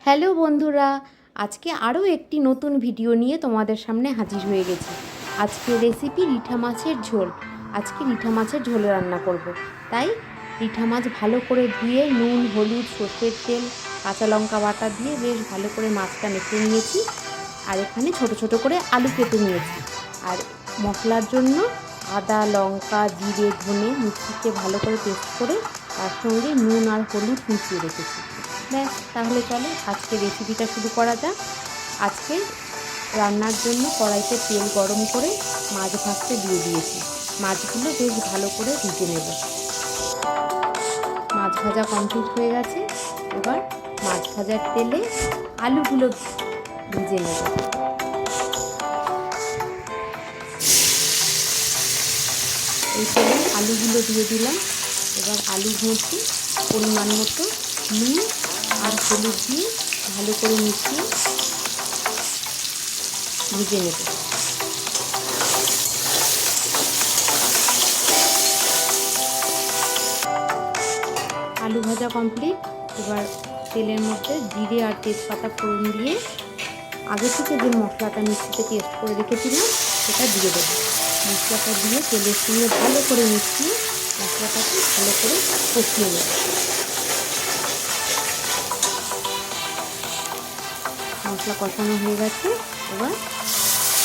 Hello বন্ধুরা, আজকে আরও একটি নতুন ভিডিও নিয়ে তোমাদের সামনে হাজির হয়ে গেছি। আজকে রেসিপি রিঠা মাছের ঝোল। আজকে রিঠা মাছের ঝোল রান্না করব। তাই রিঠা মাছ ভালো করে ধুয়ে নুন, হলুদ, সর্ষের তেল, কাঁচা লঙ্কা বাটা দিয়ে বেশ ভালো করে মাছটা মেখে নিয়েছি। আর এখানে ছোট ছোট করে আলু কেটে নিয়েছি। আর মশলার জন্য আদা, লঙ্কা, জিরে, ধনে মিক্সিতে ভালো করে পেস্ট করে তার সঙ্গে নুন আর হলুদ মিশিয়ে রেখেছি। ব্যাস, তাহলে চলো আজকে রেসিপিটা শুরু করা যাক। আজকে রান্নার জন্য কড়াইতে তেল গরম করে মাছ ভাজতে দিয়ে দিয়েছি। মাছগুলো বেশ ভালো করে ভেজে নেব। মাছ ভাজা কমপ্লিট হয়ে গেছে। এবার মাছ ভাজার তেলে আলুগুলো ভেজে নেব। এই তেলে আলুগুলো দিয়ে দিলাম। এবার আলুর মধ্যে পরিমাণ মতো নুন আর হলুদ দিয়ে ভালো করে মিশিয়ে ভেজে নেব। আলু ভাজা কমপ্লিট। এবার তেলের মধ্যে জিরে আর তেজপাতা ফোড়ন দিয়ে আগে থেকে যে মশলাটা মিক্সিতে পেস্ট করে রেখেছিলাম সেটা দিয়ে দেবো। মশলাটা দিয়ে তেলের সঙ্গে ভালো করে মিশিয়ে মশলাটাকে ভালো করে কষিয়ে নেব। মশলা কষানো হয়ে গেছে। এবার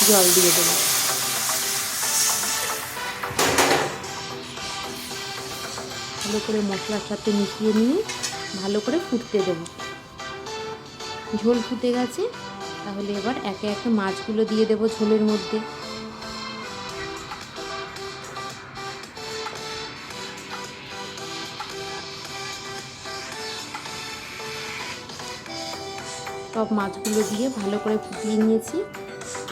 জল দিয়ে দেবো। ভালো করে মশলার সাথে মিশিয়ে নিয়ে ভালো করে ফুটতে দেবো। ঝোল ফুটে গেছে। তাহলে এবার একে একে মাছগুলো দিয়ে দেবো ঝোলের মধ্যে। সব মাছগুলো দিয়ে ভালো করে ফুটিয়ে নিয়েছি।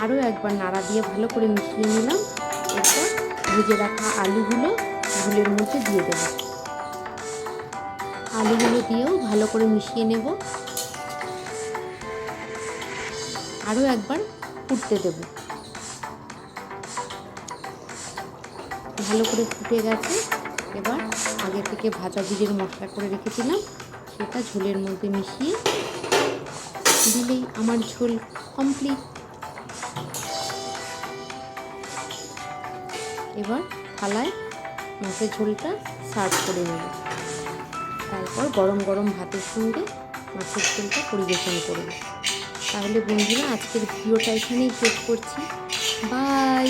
আরও একবার নাড়া দিয়ে ভালো করে মিশিয়ে নিলাম। এরপর ভেজে রাখা আলুগুলো ঝোলের মধ্যে দিয়ে দেবো। আলুগুলো দিয়েও ভালো করে মিশিয়ে নেব। আরও একবার ফুটতে দেব। ভালো করে ফুটে গেছে। এবার আগে থেকে ভাজা জিরের মশলা করে রেখেছিলাম সেটা ঝোলের মধ্যে মিশিয়ে দিলেই আমার ঝোল কমপ্লিট। এবার থালায় মাছের ঝোলটা সার্ভ করে নেব। তারপর গরম গরম ভাতের সঙ্গে মাছের ঝোলটা পরিবেশন করব। তাহলে বন্ধুরা, আজকের ভিডিওটা এখানেই শেষ করছি। বাই।